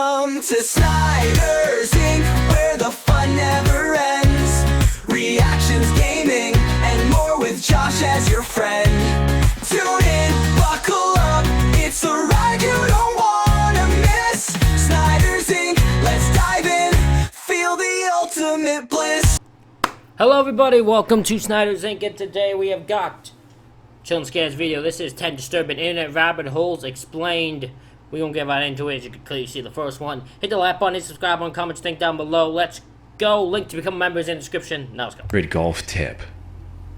Welcome to Snyder's Inc., where the fun never ends. Reactions, gaming, and more with Josh as your friend. Tune in, buckle up, it's a ride you don't wanna miss. Snyder's Inc., let's dive in, feel the ultimate bliss. Hello everybody, welcome to Snyder's Inc. And today we have got Chillin' Scares video. This is 10 disturbing internet rabbit holes explained. We won't get right into it, as you can clearly see the first one. Hit the like button, subscribe button, comments, link down below. Let's go. Link to become members in the description. Now let's go. Great golf tip.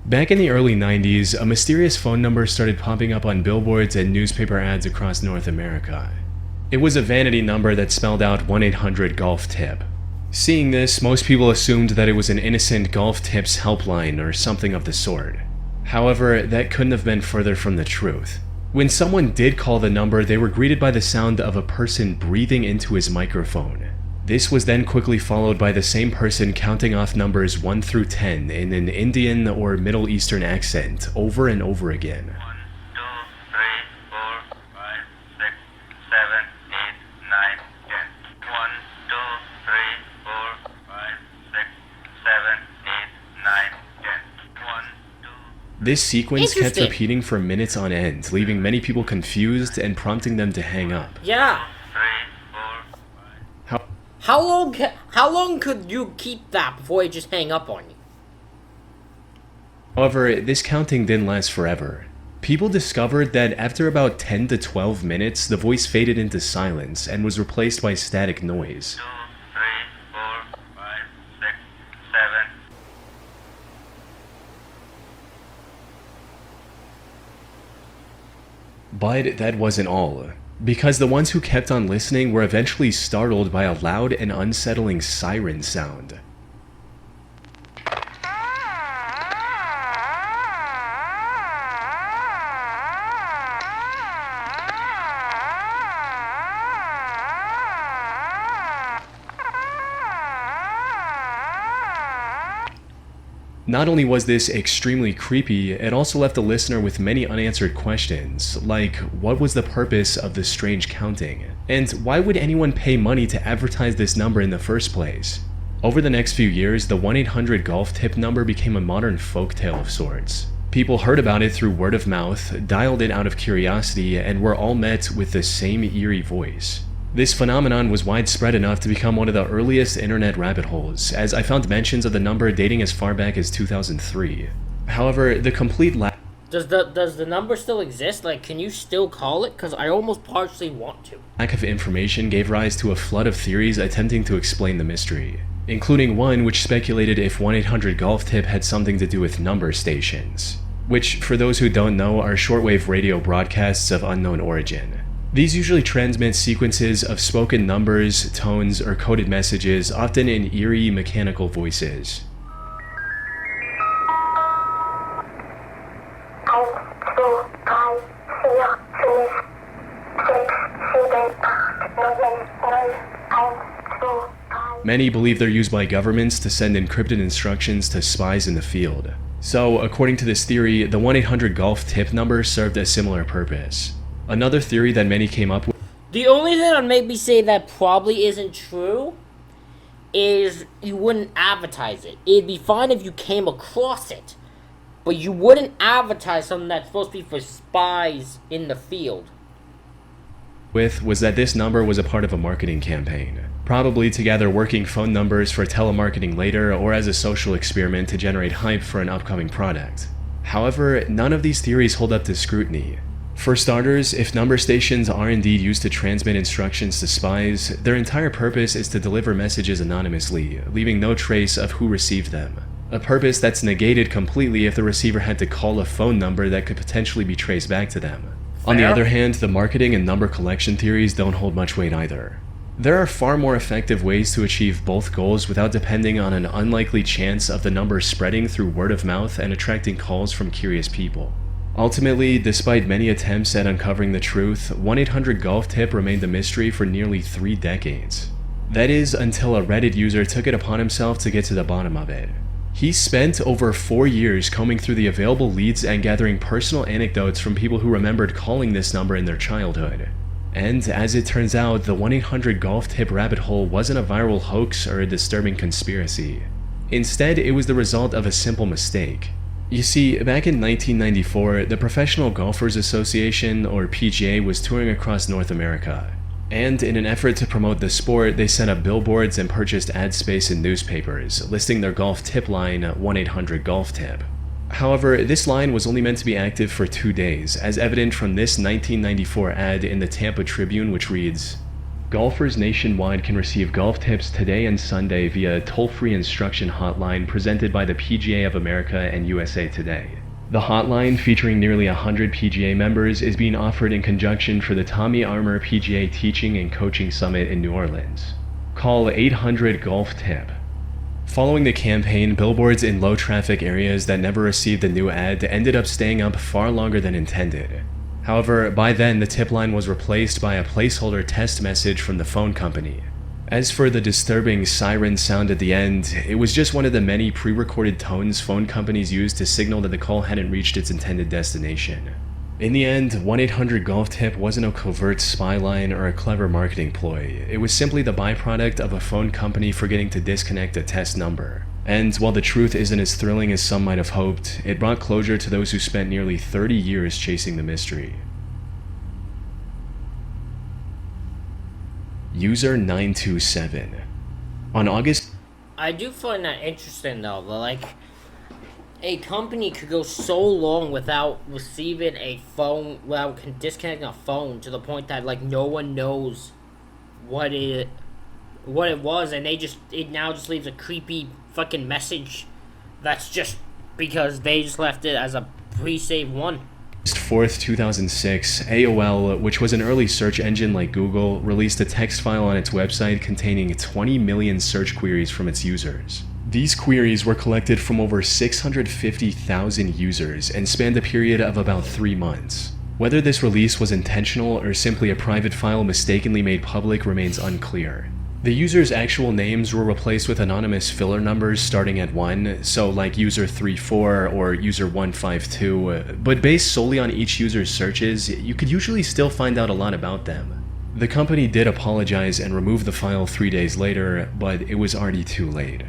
Back in the early 90s, a mysterious phone number started popping up on billboards and newspaper ads across North America. It was a vanity number that spelled out 1-800-GOLF-TIP. Seeing this, most people assumed that it was an innocent golf tips helpline or something of the sort. However, that couldn't have been further from the truth. When someone did call the number, they were greeted by the sound of a person breathing into his microphone. This was then quickly followed by the same person counting off numbers 1 through 10 in an Indian or Middle Eastern accent over and over again. 1, 2, 3, 4, 5, 6, 7, 8, 9, 10. 1, 2, 3, 4, 5, 6, 7, 8, 9, 10. 1, 2. This sequence kept repeating for minutes on end, leaving many people confused and prompting them to hang up. Yeah. 3, 4, 5. How long could you keep that before it just hang up on you? However, this counting didn't last forever. People discovered that after about 10 to 12 minutes, the voice faded into silence and was replaced by static noise. 2, 3, 4, 5, 6, 7. But that wasn't all, because the ones who kept on listening were eventually startled by a loud and unsettling siren sound. Not only was this extremely creepy, it also left the listener with many unanswered questions, like what was the purpose of this strange counting, and why would anyone pay money to advertise this number in the first place? Over the next few years, the 1-800-GOLF-TIP number became a modern folktale of sorts. People heard about it through word of mouth, dialed it out of curiosity, and were all met with the same eerie voice. This phenomenon was widespread enough to become one of the earliest internet rabbit holes, as I found mentions of the number dating as far back as 2003. However, the complete Does the number still exist? Like, can you still call it? Because I almost partially want to. lack of information gave rise to a flood of theories attempting to explain the mystery, including one which speculated if 1-800-GOLF-TIP had something to do with number stations, which, for those who don't know, are shortwave radio broadcasts of unknown origin. These usually transmit sequences of spoken numbers, tones, or coded messages, often in eerie, mechanical voices. Many believe they're used by governments to send encrypted instructions to spies in the field. So, according to this theory, the 1-800-GOLF-TIP number served a similar purpose. Another theory that many came up with. The only thing that would make me say that probably isn't true is you wouldn't advertise it. It'd be fine if you came across it, but you wouldn't advertise something that's supposed to be for spies in the field. Was that this number was a part of a marketing campaign, probably to gather working phone numbers for telemarketing later or as a social experiment to generate hype for an upcoming product. However, none of these theories hold up to scrutiny. For starters, if number stations are indeed used to transmit instructions to spies, their entire purpose is to deliver messages anonymously, leaving no trace of who received them. A purpose that's negated completely if the receiver had to call a phone number that could potentially be traced back to them. On the other hand, the marketing and number collection theories don't hold much weight either. There are far more effective ways to achieve both goals without depending on an unlikely chance of the number spreading through word of mouth and attracting calls from curious people. Ultimately, despite many attempts at uncovering the truth, 1-800-GOLF-TIP remained a mystery for nearly 3 decades. That is, until a Reddit user took it upon himself to get to the bottom of it. He spent over 4 years combing through the available leads and gathering personal anecdotes from people who remembered calling this number in their childhood. And as it turns out, the 1-800-GOLF-TIP rabbit hole wasn't a viral hoax or a disturbing conspiracy. Instead, it was the result of a simple mistake. You see, back in 1994, the Professional Golfers Association, or PGA, was touring across North America. And in an effort to promote the sport, they set up billboards and purchased ad space in newspapers, listing their golf tip line 1-800-GOLF-TIP. However, this line was only meant to be active for 2 days, as evident from this 1994 ad in the Tampa Tribune, which reads, "Golfers nationwide can receive golf tips today and Sunday via a toll-free instruction hotline presented by the PGA of America and USA Today. The hotline, featuring nearly 100 PGA members, is being offered in conjunction for the Tommy Armour PGA Teaching and Coaching Summit in New Orleans. Call 800-GOLF-TIP." Following the campaign, billboards in low-traffic areas that never received a new ad ended up staying up far longer than intended. However, by then, the tip line was replaced by a placeholder test message from the phone company. As for the disturbing siren sound at the end, it was just one of the many pre-recorded tones phone companies used to signal that the call hadn't reached its intended destination. In the end, 1-800-GOLF-TIP wasn't a covert spy line or a clever marketing ploy. It was simply the byproduct of a phone company forgetting to disconnect a test number. And while the truth isn't as thrilling as some might have hoped, it brought closure to those who spent nearly 30 years chasing the mystery. User 927. On August... I do find that interesting though, like, a company could go so long without receiving a phone, without disconnecting a phone, to the point that, like, no one knows what it was, and it now just leaves a creepy fucking message that's just because they just left it as a pre-saved one. 4th, 2006, AOL, which was an early search engine like Google, released a text file on its website containing 20 million search queries from its users. These queries were collected from over 650,000 users and spanned a period of about 3 months. Whether this release was intentional or simply a private file mistakenly made public remains unclear. The users' actual names were replaced with anonymous filler numbers starting at 1, so like user 34 or user 152, but based solely on each user's searches, you could usually still find out a lot about them. The company did apologize and remove the file 3 days later, but it was already too late.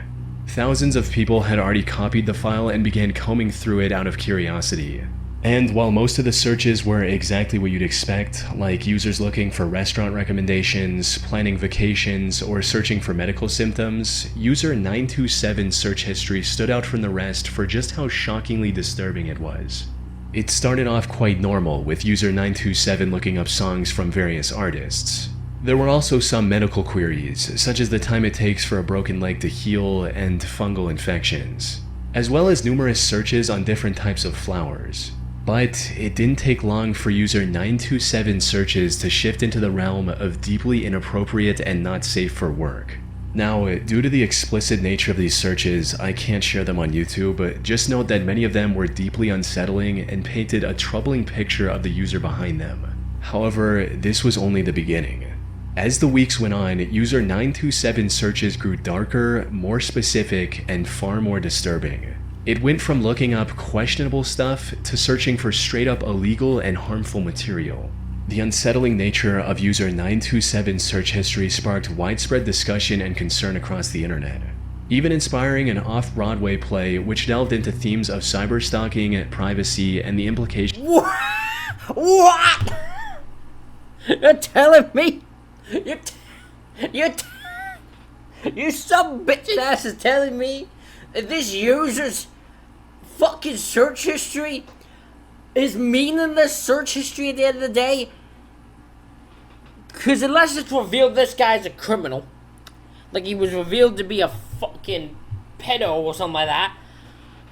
Thousands of people had already copied the file and began combing through it out of curiosity. And while most of the searches were exactly what you'd expect, like users looking for restaurant recommendations, planning vacations, or searching for medical symptoms, user 927's search history stood out from the rest for just how shockingly disturbing it was. It started off quite normal, with user 927 looking up songs from various artists. There were also some medical queries, such as the time it takes for a broken leg to heal and fungal infections, as well as numerous searches on different types of flowers. But it didn't take long for user 927's searches to shift into the realm of deeply inappropriate and not safe for work. Now, due to the explicit nature of these searches, I can't share them on YouTube, but just note that many of them were deeply unsettling and painted a troubling picture of the user behind them. However, this was only the beginning. As the weeks went on, user 927's searches grew darker, more specific, and far more disturbing. It went from looking up questionable stuff to searching for straight-up illegal and harmful material. The unsettling nature of user 927's search history sparked widespread discussion and concern across the internet, even inspiring an off-Broadway play which delved into themes of cyberstalking, privacy, and the implications. What? You're telling me? You some bitchin' ass is telling me that this user's fucking search history is meaningless search history at the end of the day? Because unless it's revealed this guy's a criminal, like he was revealed to be a fucking pedo or something like that,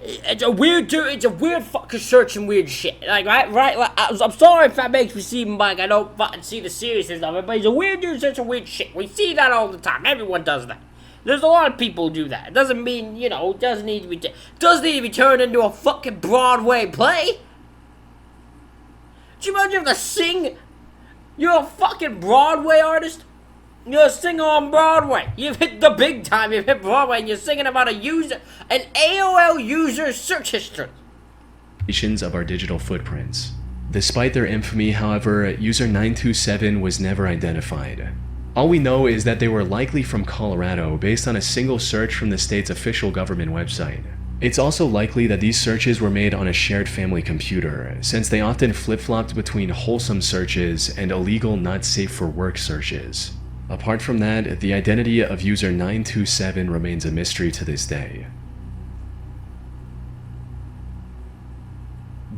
it's a weird dude, it's a weird fucking search and weird shit. Like, right, like, I'm sorry if that makes me seem like I don't fucking see the seriousness of it, but he's a weird dude, such a weird shit. We see that all the time. Everyone does that. There's a lot of people who do that. It doesn't mean, you know, it doesn't need to be turned into a fucking Broadway play. Do you imagine if to sing? You're a fucking Broadway artist? You're a singer on Broadway. You've hit the big time. You've hit Broadway and you're singing about an AOL user search history. Of our digital footprints. Despite their infamy, however, user 927 was never identified. All we know is that they were likely from Colorado based on a single search from the state's official government website. It's also likely that these searches were made on a shared family computer, since they often flip-flopped between wholesome searches and illegal not safe for work searches. Apart from that, the identity of user 927 remains a mystery to this day.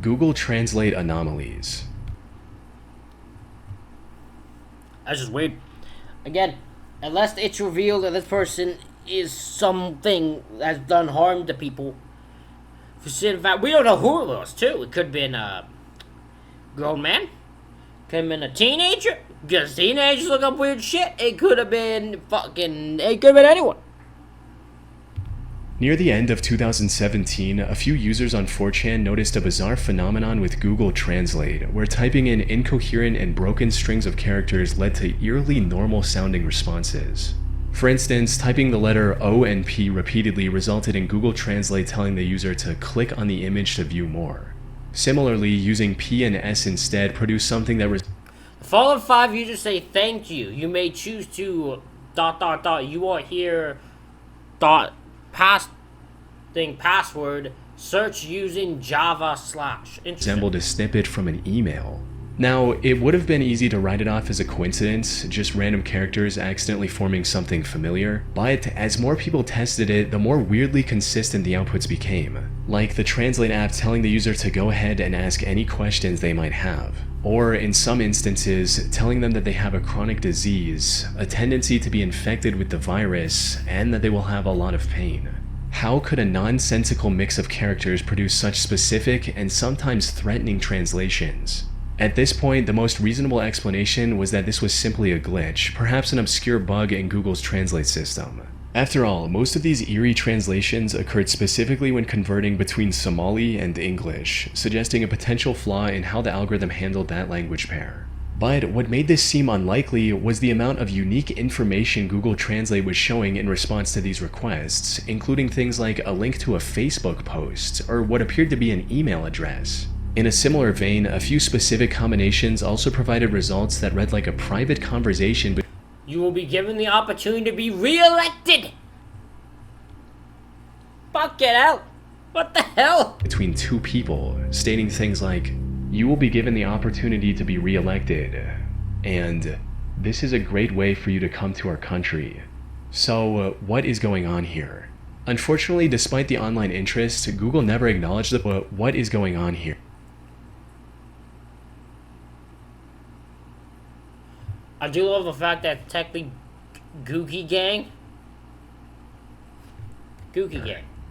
Google Translate anomalies. That's just weird. Again, unless it's revealed that this person is something that's done harm to people. In fact, we don't know who it was, too. It could have been a grown man. Could have been a teenager. Because teenagers look up weird shit. It could have been it could have been anyone. Near the end of 2017, a few users on 4chan noticed a bizarre phenomenon with Google Translate, where typing in incoherent and broken strings of characters led to eerily normal-sounding responses. For instance, typing the letter O and P repeatedly resulted in Google Translate telling the user to click on the image to view more. Similarly, using P and S instead produced something that The following 5 users say thank you. You may choose to ... You are here ... password search using Java / resembled a snippet from an email. Now, it would have been easy to write it off as a coincidence, just random characters accidentally forming something familiar, but as more people tested it, the more weirdly consistent the outputs became, like the Translate app telling the user to go ahead and ask any questions they might have, or in some instances, telling them that they have a chronic disease, a tendency to be infected with the virus, and that they will have a lot of pain. How could a nonsensical mix of characters produce such specific and sometimes threatening translations? At this point, the most reasonable explanation was that this was simply a glitch, perhaps an obscure bug in Google's Translate system. After all, most of these eerie translations occurred specifically when converting between Somali and English, suggesting a potential flaw in how the algorithm handled that language pair. But what made this seem unlikely was the amount of unique information Google Translate was showing in response to these requests, including things like a link to a Facebook post, or what appeared to be an email address. In a similar vein, a few specific combinations also provided results that read like a private conversation. You will be given the opportunity to be re-elected! Fuck it out! What the hell? Between two people, stating things like, "You will be given the opportunity to be re-elected," and "This is a great way for you to come to our country." So, what is going on here? Unfortunately, despite the online interest, Google never acknowledged what is going on here. I do love the fact that technically Gookie Gang.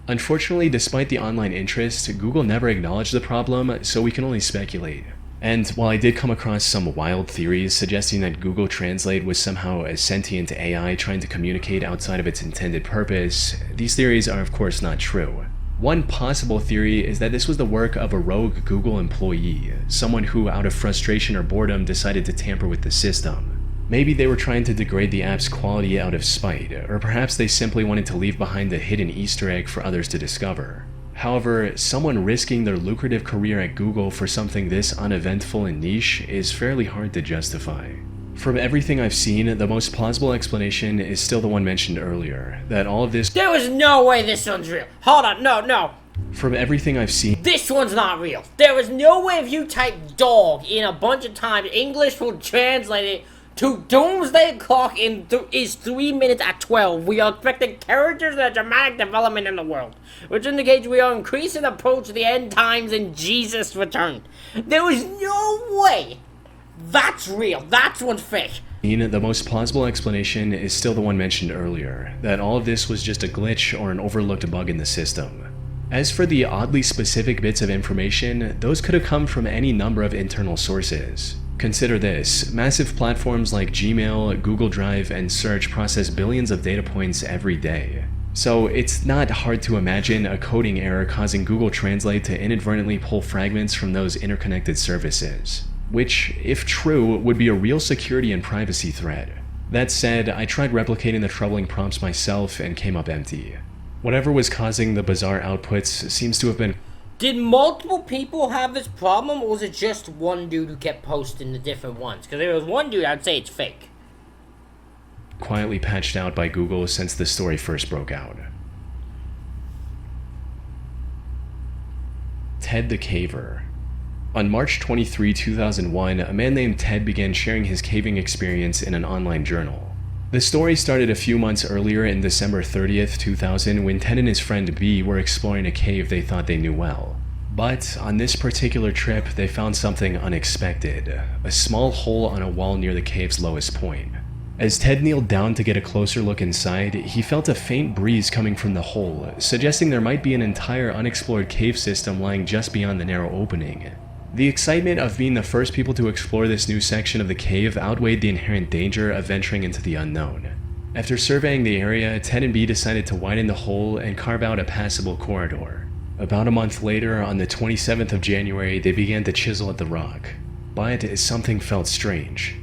Unfortunately, despite the online interest, Google never acknowledged the problem, so we can only speculate. And while I did come across some wild theories suggesting that Google Translate was somehow a sentient AI trying to communicate outside of its intended purpose, these theories are of course not true. One possible theory is that this was the work of a rogue Google employee, someone who out of frustration or boredom decided to tamper with the system. Maybe they were trying to degrade the app's quality out of spite, or perhaps they simply wanted to leave behind a hidden Easter egg for others to discover. However, someone risking their lucrative career at Google for something this uneventful and niche is fairly hard to justify. From everything I've seen, the most plausible explanation is still the one mentioned earlier, that all of this— There was no way this one's real. Hold on, no. From everything I've seen— This one's not real. There is no way if you type dog in a bunch of times, English will translate it to Doomsday Clock is 3 minutes at 12. We are expecting characters and a dramatic development in the world, which indicates we are increasing approach to the end times and Jesus' return. There is no way that's real. That's one's fake. The most plausible explanation is still the one mentioned earlier, that all of this was just a glitch or an overlooked bug in the system. As for the oddly specific bits of information, those could have come from any number of internal sources. Consider this: massive platforms like Gmail, Google Drive, and Search process billions of data points every day. So it's not hard to imagine a coding error causing Google Translate to inadvertently pull fragments from those interconnected services, which, if true, would be a real security and privacy threat. That said, I tried replicating the troubling prompts myself and came up empty. Whatever was causing the bizarre outputs seems to have been— Did multiple people have this problem, or was it just one dude who kept posting the different ones? Because there was one dude, I'd say it's fake. Quietly patched out by Google since the story first broke out. Ted the Caver. On March 23, 2001, a man named Ted began sharing his caving experience in an online journal. The story started a few months earlier in December 30th, 2000, when Ted and his friend B were exploring a cave they thought they knew well. But on this particular trip, they found something unexpected, a small hole on a wall near the cave's lowest point. As Ted kneeled down to get a closer look inside, he felt a faint breeze coming from the hole, suggesting there might be an entire unexplored cave system lying just beyond the narrow opening. The excitement of being the first people to explore this new section of the cave outweighed the inherent danger of venturing into the unknown. After surveying the area, Ted and B decided to widen the hole and carve out a passable corridor. About a month later, on the 27th of January, they began to chisel at the rock. But something felt strange.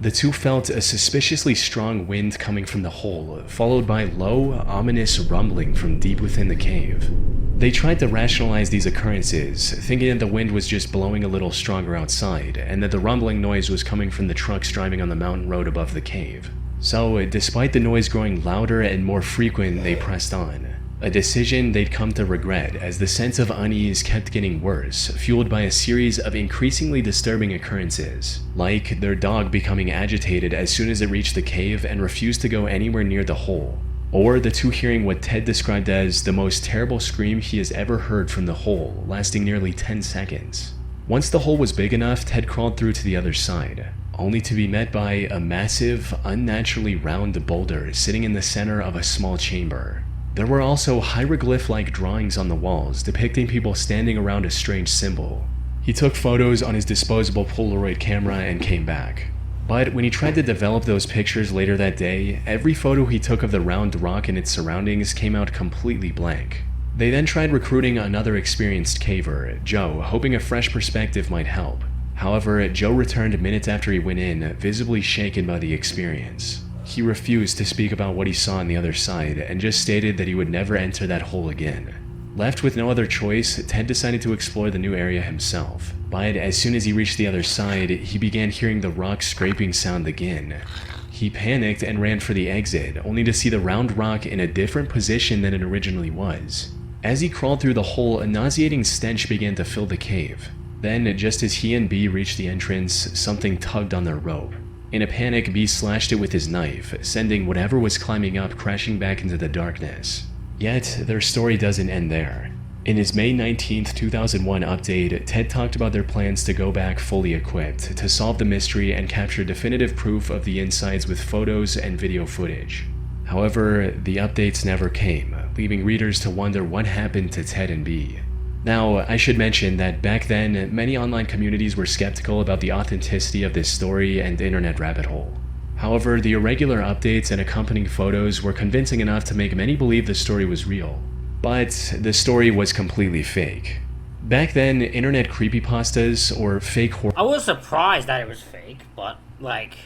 The two felt a suspiciously strong wind coming from the hole, followed by low, ominous rumbling from deep within the cave. They tried to rationalize these occurrences, thinking that the wind was just blowing a little stronger outside, and that the rumbling noise was coming from the trucks driving on the mountain road above the cave. So, despite the noise growing louder and more frequent, they pressed on. A decision they'd come to regret, as the sense of unease kept getting worse, fueled by a series of increasingly disturbing occurrences, like their dog becoming agitated as soon as it reached the cave and refused to go anywhere near the hole, or the two hearing what Ted described as the most terrible scream he has ever heard from the hole, lasting nearly 10 seconds. Once the hole was big enough, Ted crawled through to the other side, only to be met by a massive, unnaturally round boulder sitting in the center of a small chamber. There were also hieroglyph-like drawings on the walls depicting people standing around a strange symbol. He took photos on his disposable Polaroid camera and came back. But when he tried to develop those pictures later that day, every photo he took of the round rock and its surroundings came out completely blank. They then tried recruiting another experienced caver, Joe, hoping a fresh perspective might help. However, Joe returned minutes after he went in, visibly shaken by the experience. He refused to speak about what he saw on the other side, and just stated that he would never enter that hole again. Left with no other choice, Ted decided to explore the new area himself. But as soon as he reached the other side, he began hearing the rock scraping sound again. He panicked and ran for the exit, only to see the round rock in a different position than it originally was. As he crawled through the hole, a nauseating stench began to fill the cave. Then, just as he and B reached the entrance, something tugged on their rope. In a panic, B slashed it with his knife, sending whatever was climbing up crashing back into the darkness. Yet, their story doesn't end there. In his May 19, 2001 update, Ted talked about their plans to go back fully equipped, to solve the mystery and capture definitive proof of the insides with photos and video footage. However, the updates never came, leaving readers to wonder what happened to Ted and B. Now, I should mention that back then, many online communities were skeptical about the authenticity of this story and internet rabbit hole. However, the irregular updates and accompanying photos were convincing enough to make many believe the story was real. But the story was completely fake. Back then, internet creepypastas or fake horror... I was surprised that it was fake, but, like...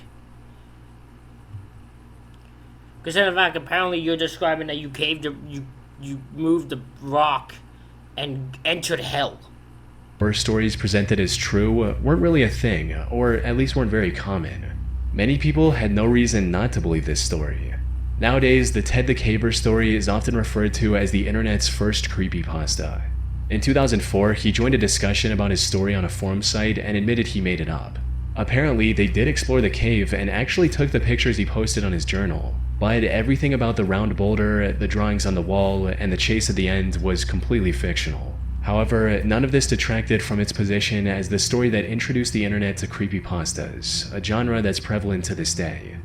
Because in fact, apparently you're describing that you caved, you moved the rock and entered hell. Horror stories presented as true weren't really a thing, or at least weren't very common. Many people had no reason not to believe this story. Nowadays, the Ted the Caver story is often referred to as the internet's first creepypasta. In 2004, he joined a discussion about his story on a forum site and admitted he made it up. Apparently, they did explore the cave and actually took the pictures he posted on his journal, but everything about the round boulder, the drawings on the wall, and the chase at the end was completely fictional. However, none of this detracted from its position as the story that introduced the internet to creepypastas, a genre that's prevalent to this day.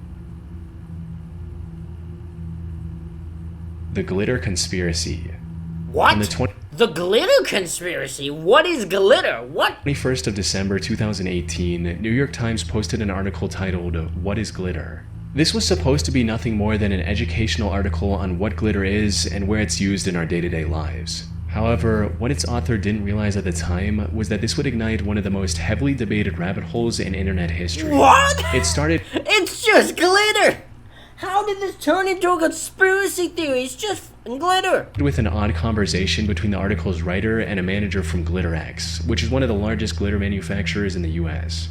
The Glitter Conspiracy. What? On the The Glitter Conspiracy? What is glitter? What? 21st of December 2018, New York Times posted an article titled, "What is Glitter?" This was supposed to be nothing more than an educational article on what glitter is and where it's used in our day-to-day lives. However, what its author didn't realize at the time was that this would ignite one of the most heavily debated rabbit holes in internet history. What? It started... It's just glitter! How did this turn into a conspiracy theory? and glitter. With an odd conversation between the article's writer and a manager from GlitterX, which is one of the largest glitter manufacturers in the US.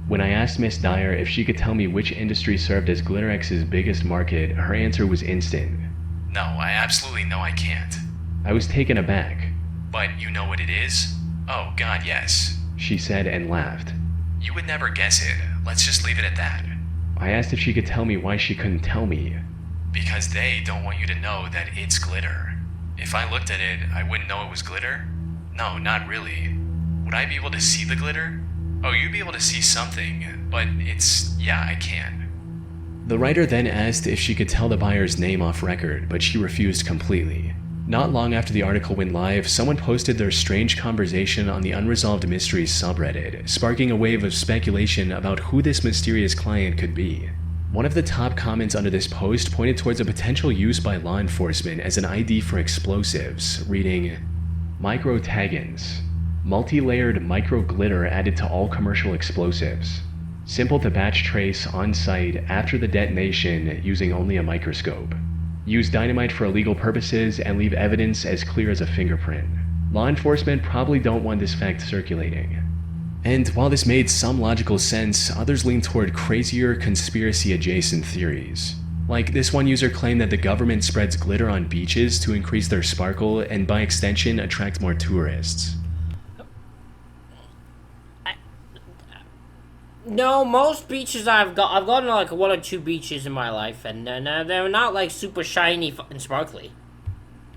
When I asked Miss Dyer if she could tell me which industry served as GlitterX's biggest market, her answer was instant. No, I absolutely know I can't. I was taken aback. But you know what it is? Oh god, yes, she said and laughed. You would never guess it. Let's just leave it at that. I asked if she could tell me why she couldn't tell me. Because they don't want you to know that it's glitter. If I looked at it, I wouldn't know it was glitter? No, not really. Would I be able to see the glitter? Oh, you'd be able to see something, but yeah, I can. The writer then asked if she could tell the buyer's name off record, but she refused completely. Not long after the article went live, someone posted their strange conversation on the Unresolved Mysteries subreddit, sparking a wave of speculation about who this mysterious client could be. One of the top comments under this post pointed towards a potential use by law enforcement as an ID for explosives, reading, Micro-taggins, multi-layered micro-glitter added to all commercial explosives. Simple to batch trace on-site after the detonation using only a microscope. Use dynamite for illegal purposes and leave evidence as clear as a fingerprint. Law enforcement probably don't want this fact circulating. And while this made some logical sense, others lean toward crazier conspiracy-adjacent theories. Like, this one user claimed that the government spreads glitter on beaches to increase their sparkle and by extension attract more tourists. No, most beaches I've gone to like 1 or 2 beaches in my life, and they're not like super shiny and sparkly.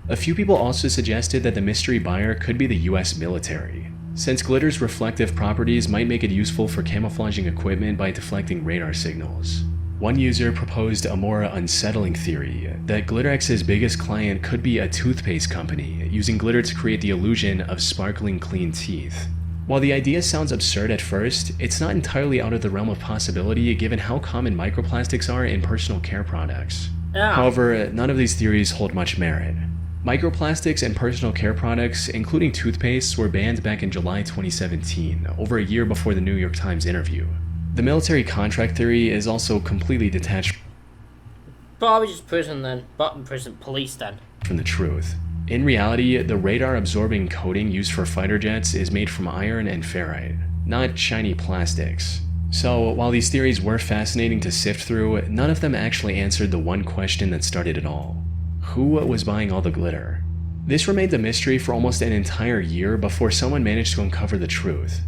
A few people also suggested that the mystery buyer could be the US military, since glitter's reflective properties might make it useful for camouflaging equipment by deflecting radar signals. One user proposed a more unsettling theory, that GlitterX's biggest client could be a toothpaste company, using glitter to create the illusion of sparkling clean teeth. While the idea sounds absurd at first, it's not entirely out of the realm of possibility given how common microplastics are in personal care products. Yeah. However, none of these theories hold much merit. Microplastics in personal care products, including toothpaste, were banned back in July 2017, over a year before the New York Times interview. The military contract theory is also completely detached Probably just prison then. Prison police then. from the truth. In reality, the radar-absorbing coating used for fighter jets is made from iron and ferrite, not shiny plastics. So, while these theories were fascinating to sift through, none of them actually answered the one question that started it all. Who was buying all the glitter? This remained a mystery for almost an entire year before someone managed to uncover the truth.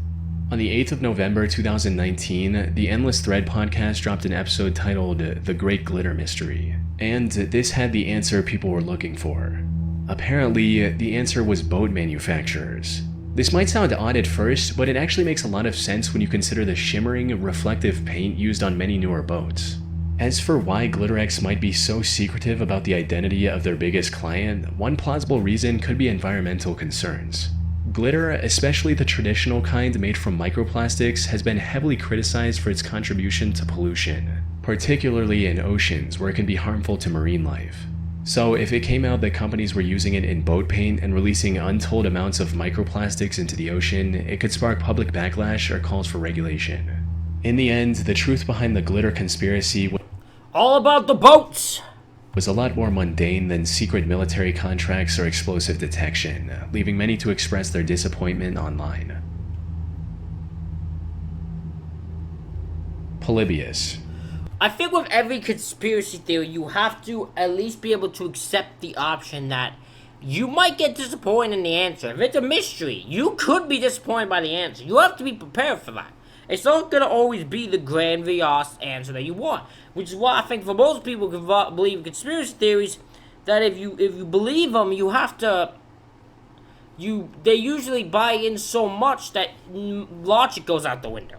On the 8th of November 2019, the Endless Thread podcast dropped an episode titled The Great Glitter Mystery, and this had the answer people were looking for. Apparently, the answer was boat manufacturers. This might sound odd at first, but it actually makes a lot of sense when you consider the shimmering, reflective paint used on many newer boats. As for why GlitterX might be so secretive about the identity of their biggest client, one plausible reason could be environmental concerns. Glitter, especially the traditional kind made from microplastics, has been heavily criticized for its contribution to pollution, particularly in oceans where it can be harmful to marine life. So if it came out that companies were using it in boat paint and releasing untold amounts of microplastics into the ocean, it could spark public backlash or calls for regulation. In the end, the truth behind the glitter conspiracy All about the boats! was a lot more mundane than secret military contracts or explosive detection, leaving many to express their disappointment online. Polybius. I think with every conspiracy theory, you have to at least be able to accept the option that you might get disappointed in the answer. If it's a mystery, you could be disappointed by the answer. You have to be prepared for that. It's not going to always be the grandiose answer that you want. Which is why I think for most people who believe in conspiracy theories, that if you believe them, you have to... They usually buy in so much that logic goes out the window.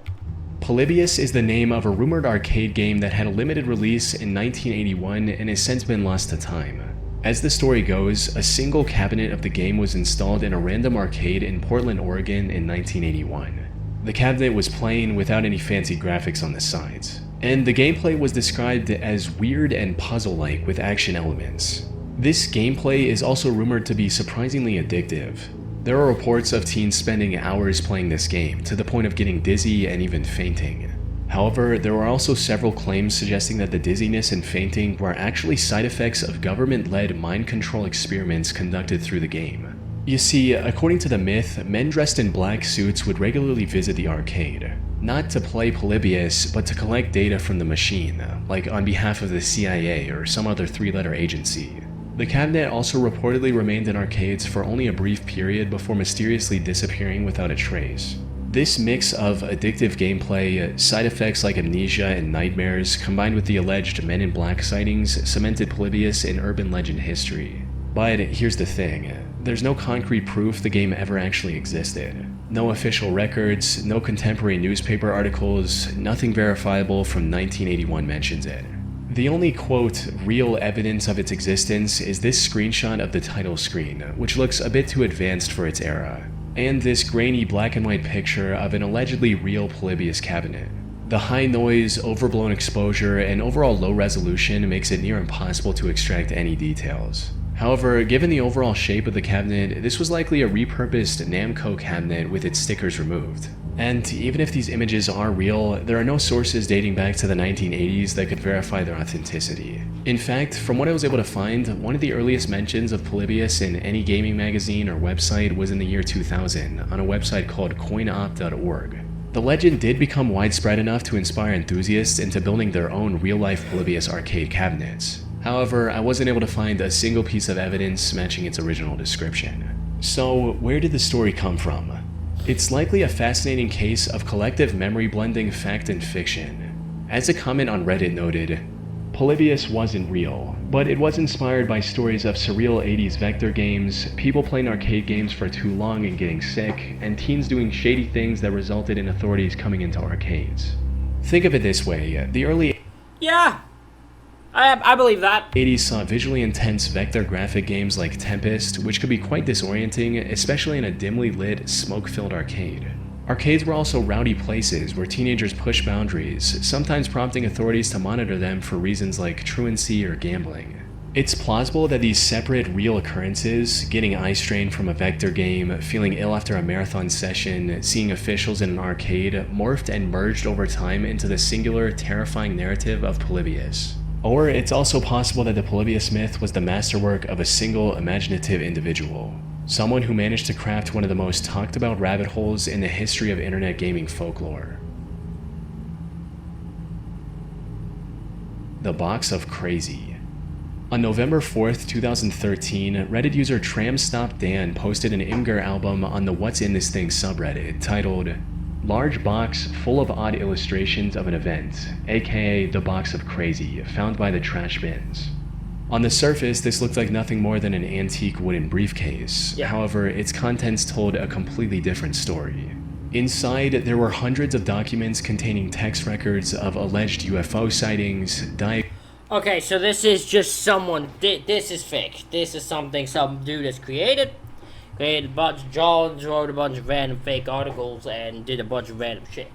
Polybius is the name of a rumored arcade game that had a limited release in 1981 and has since been lost to time. As the story goes, a single cabinet of the game was installed in a random arcade in Portland, Oregon in 1981. The cabinet was plain without any fancy graphics on the sides, and the gameplay was described as weird and puzzle-like with action elements. This gameplay is also rumored to be surprisingly addictive. There are reports of teens spending hours playing this game, to the point of getting dizzy and even fainting. However, there were also several claims suggesting that the dizziness and fainting were actually side effects of government-led mind control experiments conducted through the game. You see, according to the myth, men dressed in black suits would regularly visit the arcade, not to play Polybius, but to collect data from the machine, like on behalf of the CIA or some other three-letter agency. The cabinet also reportedly remained in arcades for only a brief period before mysteriously disappearing without a trace. This mix of addictive gameplay, side effects like amnesia and nightmares, combined with the alleged Men in Black sightings, cemented Polybius in urban legend history. But here's the thing, there's no concrete proof the game ever actually existed. No official records, no contemporary newspaper articles, nothing verifiable from 1981 mentions it. The only, quote, real evidence of its existence is this screenshot of the title screen, which looks a bit too advanced for its era, and this grainy black and white picture of an allegedly real Polybius cabinet. The high noise, overblown exposure, and overall low resolution makes it near impossible to extract any details. However, given the overall shape of the cabinet, this was likely a repurposed Namco cabinet with its stickers removed. And even if these images are real, there are no sources dating back to the 1980s that could verify their authenticity. In fact, from what I was able to find, one of the earliest mentions of Polybius in any gaming magazine or website was in the year 2000 on a website called coinop.org. The legend did become widespread enough to inspire enthusiasts into building their own real-life Polybius arcade cabinets. However, I wasn't able to find a single piece of evidence matching its original description. So, where did the story come from? It's likely a fascinating case of collective memory blending fact and fiction. As a comment on Reddit noted, Polybius wasn't real, but it was inspired by stories of surreal 80s vector games, people playing arcade games for too long and getting sick, and teens doing shady things that resulted in authorities coming into arcades. Think of it this way, the early Yeah, I believe that. 80s saw visually intense vector graphic games like Tempest, which could be quite disorienting, especially in a dimly lit, smoke-filled arcade. Arcades were also rowdy places where teenagers pushed boundaries, sometimes prompting authorities to monitor them for reasons like truancy or gambling. It's plausible that these separate, real occurrences, getting eye strain from a vector game, feeling ill after a marathon session, seeing officials in an arcade, morphed and merged over time into the singular, terrifying narrative of Polybius. Or it's also possible that the Polybius myth was the masterwork of a single imaginative individual, someone who managed to craft one of the most talked about rabbit holes in the history of internet gaming folklore. The Box of Crazy. On November 4th, 2013, Reddit user TramStopDan posted an Imgur album on the What's in This Thing subreddit titled Large Box Full of Odd Illustrations of an Event, aka The Box of Crazy, found by the trash bins. On the surface, this looked like nothing more than an antique wooden briefcase. Yeah. However, its contents told a completely different story. Inside, there were hundreds of documents containing text records of alleged UFO sightings, Okay, so this is just someone. This is fake. This is something some dude has created a bunch of drawings, wrote a bunch of random fake articles, and did a bunch of random shit.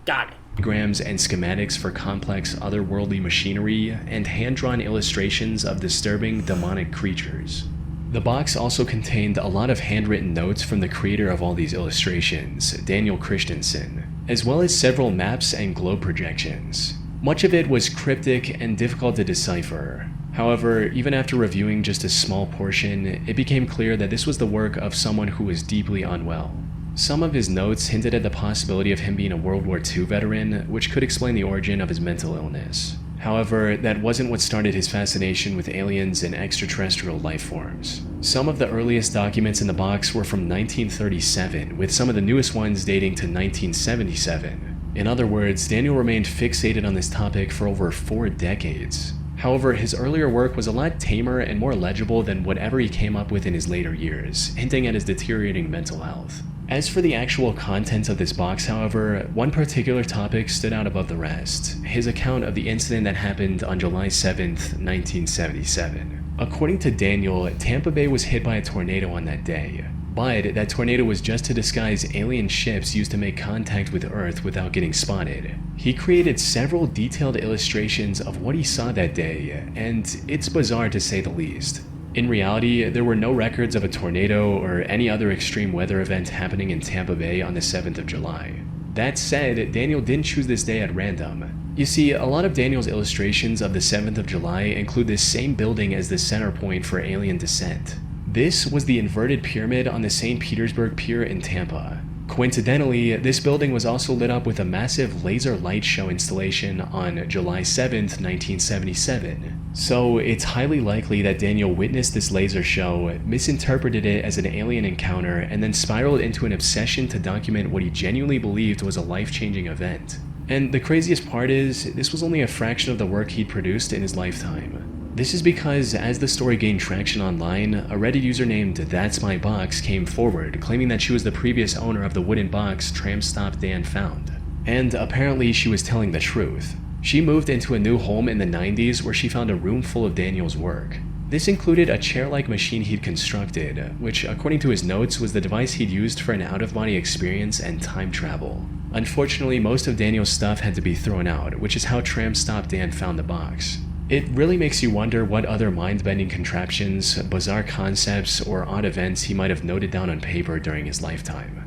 Got it. diagrams and schematics for complex otherworldly machinery, and hand-drawn illustrations of disturbing demonic creatures. The box also contained a lot of handwritten notes from the creator of all these illustrations, Daniel Christensen, as well as several maps and globe projections. Much of it was cryptic and difficult to decipher. However, even after reviewing just a small portion, it became clear that this was the work of someone who was deeply unwell. Some of his notes hinted at the possibility of him being a World War II veteran, which could explain the origin of his mental illness. However, that wasn't what started his fascination with aliens and extraterrestrial life forms. Some of the earliest documents in the box were from 1937, with some of the newest ones dating to 1977. In other words, Daniel remained fixated on this topic for over 4 decades. However, his earlier work was a lot tamer and more legible than whatever he came up with in his later years, hinting at his deteriorating mental health. As for the actual contents of this box, however, one particular topic stood out above the rest: his account of the incident that happened on July 7th, 1977. According to Daniel, Tampa Bay was hit by a tornado on that day, but that tornado was just to disguise alien ships used to make contact with Earth without getting spotted. He created several detailed illustrations of what he saw that day, and it's bizarre to say the least. In reality, there were no records of a tornado or any other extreme weather event happening in Tampa Bay on the 7th of July. That said, Daniel didn't choose this day at random. You see, a lot of Daniel's illustrations of the 7th of July include this same building as the center point for alien descent. This was the inverted pyramid on the St. Petersburg Pier in Tampa. Coincidentally, this building was also lit up with a massive laser light show installation on July 7th, 1977. So it's highly likely that Daniel witnessed this laser show, misinterpreted it as an alien encounter, and then spiraled into an obsession to document what he genuinely believed was a life-changing event. And the craziest part is, this was only a fraction of the work he'd produced in his lifetime. This is because, as the story gained traction online, a Reddit user named That's My Box came forward, claiming that she was the previous owner of the wooden box Tram Stop Dan found. And apparently she was telling the truth. She moved into a new home in the 90s where she found a room full of Daniel's work. This included a chair-like machine he'd constructed, which, according to his notes, was the device he'd used for an out-of-body experience and time travel. Unfortunately, most of Daniel's stuff had to be thrown out, which is how Tram Stop Dan found the box. It really makes you wonder what other mind-bending contraptions, bizarre concepts, or odd events he might have noted down on paper during his lifetime.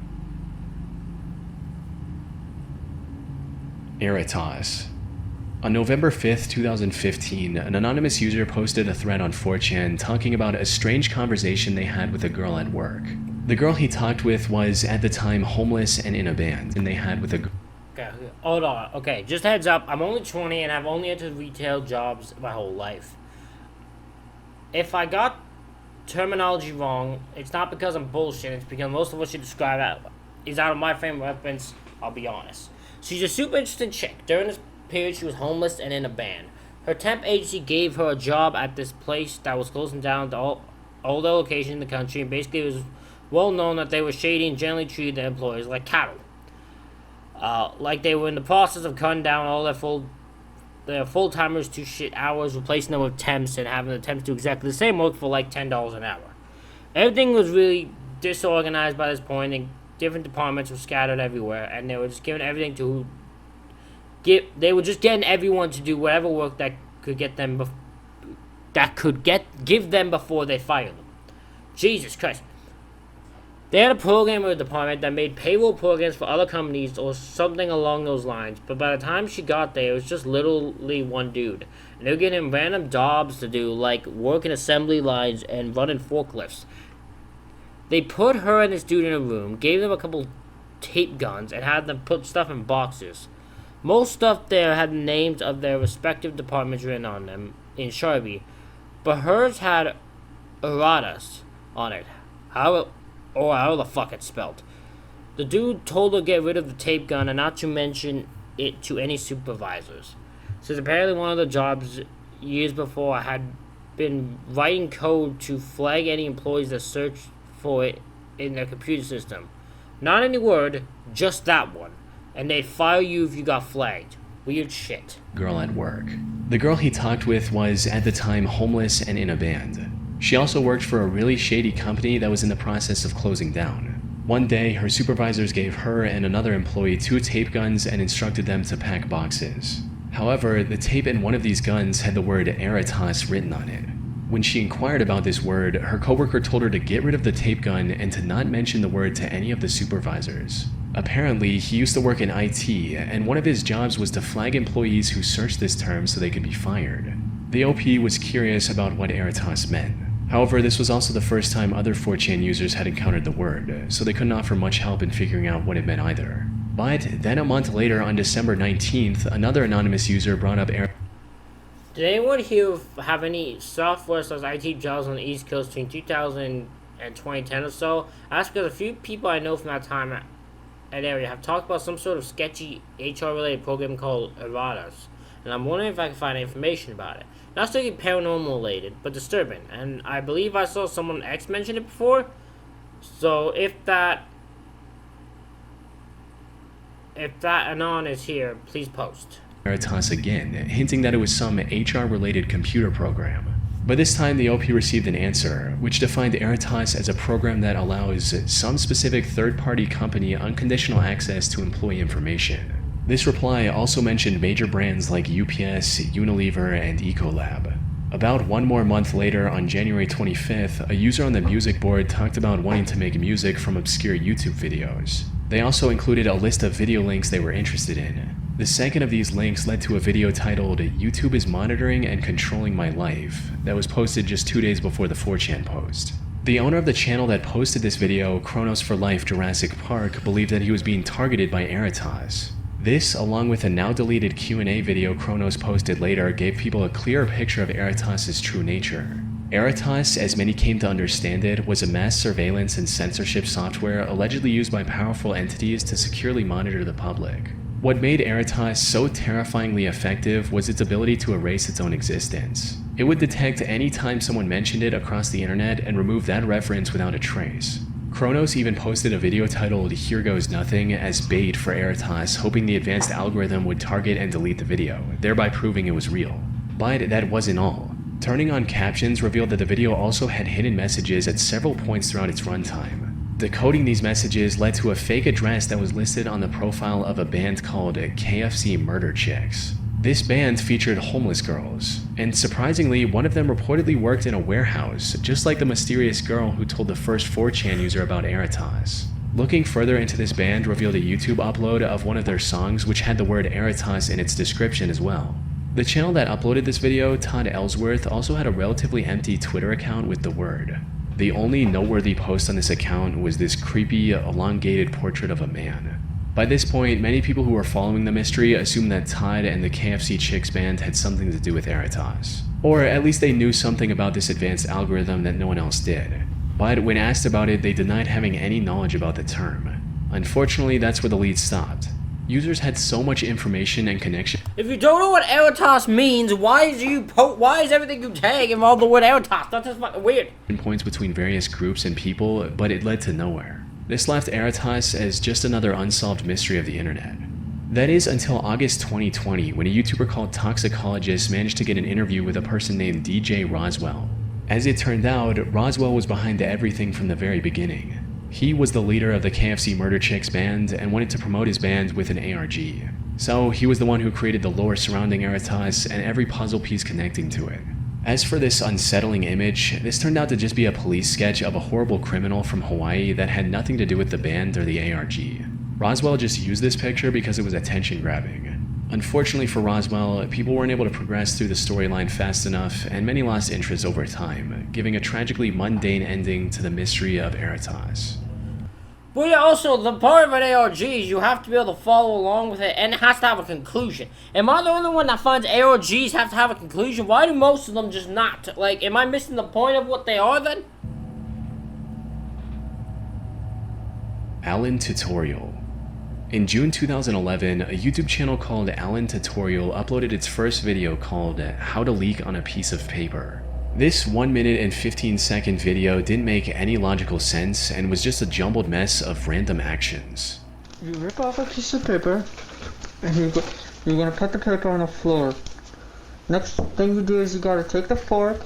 Aerotos. On November 5th, 2015, an anonymous user posted a thread on 4chan talking about a strange conversation they had with a girl at work. The girl he talked with was, at the time, homeless and in a band, and they had with a Okay, hold on. Okay, just heads up. I'm only 20 and I've only entered retail jobs my whole life. If I got terminology wrong, it's not because I'm bullshit. It's because most of what she described is out of my frame of reference. I'll be honest. She's a super interesting chick. During this period, she was homeless and in a band. Her temp agency gave her a job at this place that was closing down to all the locations in the country. And basically, it was well known that they were shady and generally treated their employees like cattle. Like they were in the process of cutting down all their full-timers to shit hours, replacing them with temps and having the temps do exactly the same work for like $10 an hour. Everything was really disorganized by this point, and different departments were scattered everywhere, and they were just giving everything to they were just getting everyone to do whatever work that could get them give them before they fired them. Jesus Christ. They had a program or a department that made payroll programs for other companies or something along those lines, but by the time she got there, it was just literally one dude. And they were getting him random jobs to do, like working assembly lines and running forklifts. They put her and this dude in a room, gave them a couple tape guns, and had them put stuff in boxes. Most stuff there had the names of their respective departments written on them in Sharpie, but hers had Aerotos on it. However the fuck it's spelled. The dude told her to get rid of the tape gun and not to mention it to any supervisors. Since apparently one of the jobs years before had been writing code to flag any employees that searched for it in their computer system. Not any word, just that one. And they'd fire you if you got flagged. Weird shit. Girl at work. The girl he talked with was, at the time, homeless and in a band. She also worked for a really shady company that was in the process of closing down. One day, her supervisors gave her and another employee 2 tape guns and instructed them to pack boxes. However, the tape in one of these guns had the word Aerotos written on it. When she inquired about this word, her coworker told her to get rid of the tape gun and to not mention the word to any of the supervisors. Apparently, he used to work in IT, and one of his jobs was to flag employees who searched this term so they could be fired. The OP was curious about what Aerotos meant. However, this was also the first time other 4chan users had encountered the word, so they couldn't offer much help in figuring out what it meant either. But then a month later, on December 19th, another anonymous user brought up Did anyone here have any software/IT jobs on the East Coast between 2000 and 2010 or so? That's because a few people I know from that time and area have talked about some sort of sketchy HR-related program called Aerotos, and I'm wondering if I can find information about it. Not strictly paranormal related, but disturbing, and I believe I saw someone X mention it before, so if that anon is here, please post. Aerotos again, hinting that it was some HR-related computer program. But this time the OP received an answer, which defined Aerotos as a program that allows some specific third-party company unconditional access to employee information. This reply also mentioned major brands like UPS, Unilever, and Ecolab. About 1 more month later, on January 25th, a user on the music board talked about wanting to make music from obscure YouTube videos. They also included a list of video links they were interested in. The second of these links led to a video titled "YouTube is monitoring and controlling my life" that was posted just 2 days before the 4chan post. The owner of the channel that posted this video, Chronos for Life Jurassic Park, believed that he was being targeted by Aerotas. This, along with a now deleted Q&A video Chronos posted later, gave people a clearer picture of Aerotas' true nature. Aerotas, as many came to understand it, was a mass surveillance and censorship software allegedly used by powerful entities to securely monitor the public. What made Aerotas so terrifyingly effective was its ability to erase its own existence. It would detect any time someone mentioned it across the internet and remove that reference without a trace. Chronos even posted a video titled "Here Goes Nothing" as bait for Aerotas, hoping the advanced algorithm would target and delete the video, thereby proving it was real. But that wasn't all. Turning on captions revealed that the video also had hidden messages at several points throughout its runtime. Decoding these messages led to a fake address that was listed on the profile of a band called KFC Murder Chicks. This band featured homeless girls, and surprisingly, one of them reportedly worked in a warehouse, just like the mysterious girl who told the first 4chan user about Aerotas. Looking further into this band revealed a YouTube upload of one of their songs which had the word Aerotas in its description as well. The channel that uploaded this video, Todd Ellsworth, also had a relatively empty Twitter account with the word. The only noteworthy post on this account was this creepy, elongated portrait of a man. By this point, many people who were following the mystery assumed that Todd and the KFC Chicks band had something to do with Aerotas. Or at least they knew something about this advanced algorithm that no one else did. But when asked about it, they denied having any knowledge about the term. Unfortunately, that's where the lead stopped. Users had so much information and connection. If you don't know what Aerotas means, why is everything you tag involved the word Aerotas? That's just fucking weird. Points between various groups and people, but it led to nowhere. This left Aerotas as just another unsolved mystery of the internet. That is until August 2020, when a YouTuber called Toxicologist managed to get an interview with a person named DJ Roswell. As it turned out, Roswell was behind everything from the very beginning. He was the leader of the KFC Murder Chicks band and wanted to promote his band with an ARG. So he was the one who created the lore surrounding Aerotas and every puzzle piece connecting to it. As for this unsettling image, this turned out to just be a police sketch of a horrible criminal from Hawaii that had nothing to do with the band or the ARG. Roswell just used this picture because it was attention-grabbing. Unfortunately for Roswell, people weren't able to progress through the storyline fast enough, and many lost interest over time, giving a tragically mundane ending to the mystery of Aerotas. But yeah, also, the part of an ARG is you have to be able to follow along with it, and it has to have a conclusion. Am I the only one that finds ARGs have to have a conclusion? Why do most of them just not? Like, am I missing the point of what they are then? Alan Tutorial. In June 2011, a YouTube channel called Alan Tutorial uploaded its first video called "How to Leak on a Piece of Paper." This 1 minute and 15-second video didn't make any logical sense and was just a jumbled mess of random actions. You rip off a piece of paper, and you're gonna put the paper on the floor. Next thing you do is you gotta take the fork,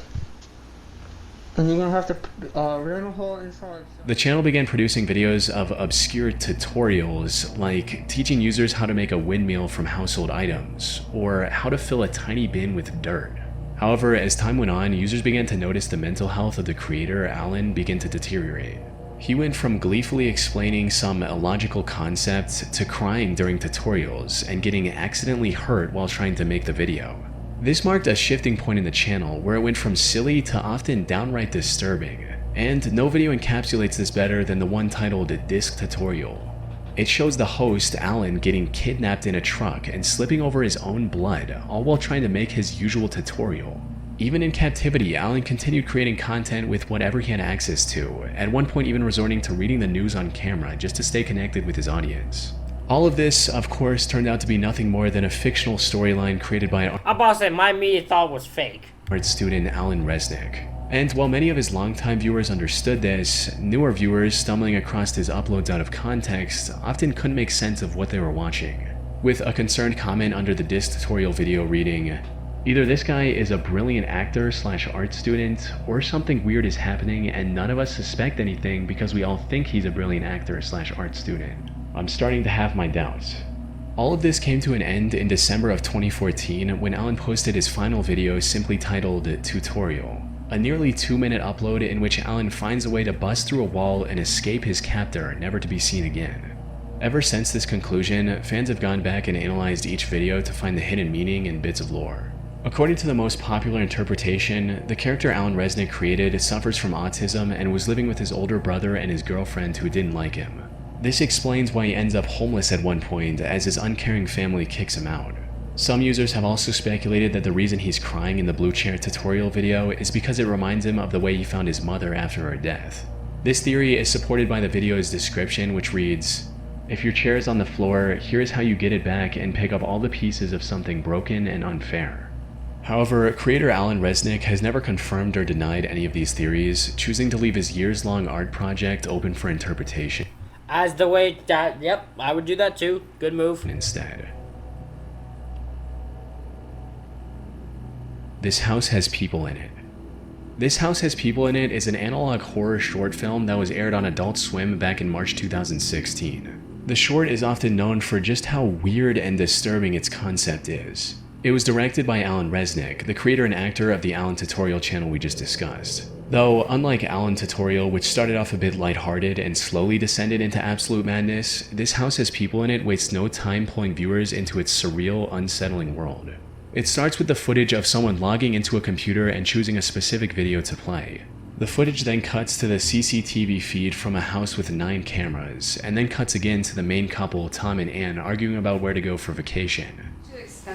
and you're gonna have to run a hole inside. The channel began producing videos of obscure tutorials, like teaching users how to make a windmill from household items, or how to fill a tiny bin with dirt. However, as time went on, users began to notice the mental health of the creator, Alan, begin to deteriorate. He went from gleefully explaining some illogical concept to crying during tutorials and getting accidentally hurt while trying to make the video. This marked a shifting point in the channel where it went from silly to often downright disturbing, and no video encapsulates this better than the one titled Disc Tutorial. It shows the host, Alan, getting kidnapped in a truck and slipping over his own blood, all while trying to make his usual tutorial. Even in captivity, Alan continued creating content with whatever he had access to, at one point even resorting to reading the news on camera just to stay connected with his audience. All of this, of course, turned out to be nothing more than a fictional storyline created by I'm about to say, my immediate thought was fake. art student Alan Resnick. And while many of his longtime viewers understood this, newer viewers stumbling across his uploads out of context often couldn't make sense of what they were watching. With a concerned comment under the Disc Tutorial video reading, "Either this guy is a brilliant actor / art student, or something weird is happening and none of us suspect anything because we all think he's a brilliant actor / art student. I'm starting to have my doubts." All of this came to an end in December of 2014 when Alan posted his final video simply titled Tutorial, a nearly 2-minute upload in which Alan finds a way to bust through a wall and escape his captor, never to be seen again. Ever since this conclusion, fans have gone back and analyzed each video to find the hidden meaning and bits of lore. According to the most popular interpretation, the character Alan Resnick created suffers from autism and was living with his older brother and his girlfriend who didn't like him. This explains why he ends up homeless at one point, as his uncaring family kicks him out. Some users have also speculated that the reason he's crying in the blue chair tutorial video is because it reminds him of the way he found his mother after her death. This theory is supported by the video's description, which reads, "If your chair is on the floor, here is how you get it back and pick up all the pieces of something broken and unfair." However, creator Alan Resnick has never confirmed or denied any of these theories, choosing to leave his years-long art project open for interpretation. As the way that, yep, I would do that too. Good move. Instead, This House Has People in It. This House Has People in It is an analog horror short film that was aired on Adult Swim back in March 2016. The short is often known for just how weird and disturbing its concept is. It was directed by Alan Resnick, the creator and actor of the Alan Tutorial channel we just discussed. Though, unlike Alan Tutorial, which started off a bit lighthearted and slowly descended into absolute madness, This House Has People in It wastes no time pulling viewers into its surreal, unsettling world. It starts with the footage of someone logging into a computer and choosing a specific video to play. The footage then cuts to the CCTV feed from a house with 9 cameras, and then cuts again to the main couple, Tom and Ann, arguing about where to go for vacation.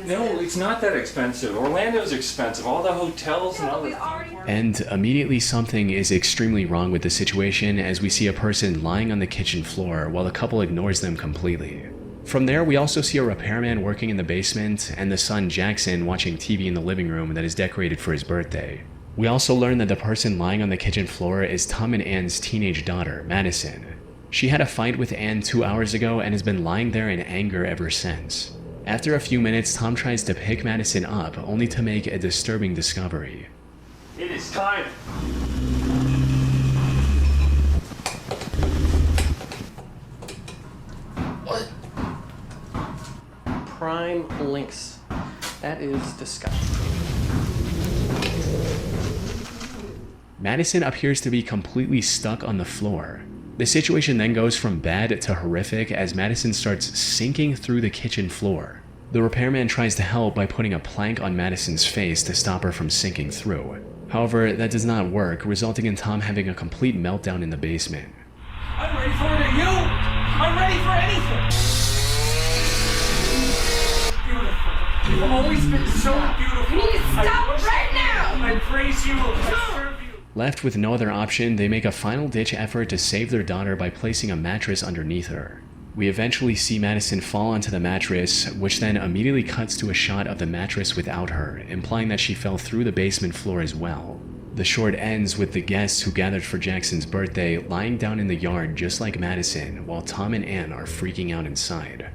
No, it's not that expensive. Orlando's expensive. All the hotels and all the... And immediately something is extremely wrong with the situation as we see a person lying on the kitchen floor while the couple ignores them completely. From there, we also see a repairman working in the basement and the son Jackson watching TV in the living room that is decorated for his birthday. We also learn that the person lying on the kitchen floor is Tom and Ann's teenage daughter, Madison. She had a fight with Ann 2 hours ago and has been lying there in anger ever since. After a few minutes, Tom tries to pick Madison up, only to make a disturbing discovery. It is time. What? Prime links. That is disgusting. Madison appears to be completely stuck on the floor. The situation then goes from bad to horrific as Madison starts sinking through the kitchen floor. The repairman tries to help by putting a plank on Madison's face to stop her from sinking through. However, that does not work, resulting in Tom having a complete meltdown in the basement. I'm ready for it, are you? I'm ready for anything. Beautiful. You've always been so beautiful. You need to stop right now! I praise you. I serve you. Left with no other option, they make a final-ditch effort to save their daughter by placing a mattress underneath her. We eventually see Madison fall onto the mattress, which then immediately cuts to a shot of the mattress without her, implying that she fell through the basement floor as well. The short ends with the guests who gathered for Jackson's birthday lying down in the yard just like Madison, while Tom and Ann are freaking out inside.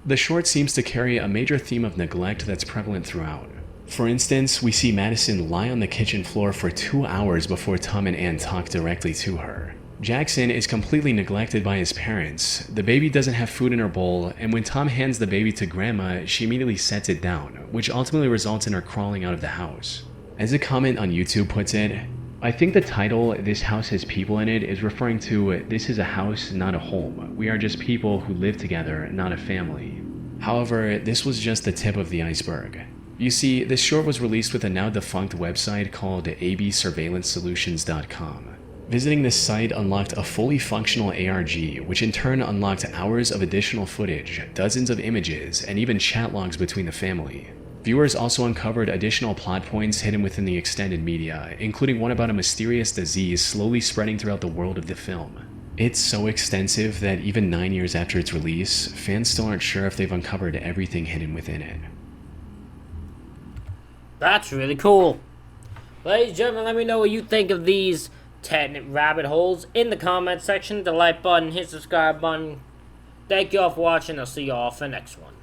The short seems to carry a major theme of neglect that's prevalent throughout. For instance, we see Madison lie on the kitchen floor for 2 hours before Tom and Ann talk directly to her. Jackson is completely neglected by his parents. The baby doesn't have food in her bowl, and when Tom hands the baby to Grandma, she immediately sets it down, which ultimately results in her crawling out of the house. As a comment on YouTube puts it, I think the title, This House Has People in It, is referring to this is a house, not a home. We are just people who live together, not a family. However, this was just the tip of the iceberg. You see, this short was released with a now defunct website called absurveillancesolutions.com. Visiting this site unlocked a fully functional ARG, which in turn unlocked hours of additional footage, dozens of images, and even chat logs between the family. Viewers also uncovered additional plot points hidden within the extended media, including one about a mysterious disease slowly spreading throughout the world of the film. It's so extensive that even 9 years after its release, fans still aren't sure if they've uncovered everything hidden within it. That's really cool. Ladies and gentlemen, let me know what you think of these 10 rabbit holes in the comment section. The like button, hit subscribe button. Thank you all for watching. I'll see you all for the next one.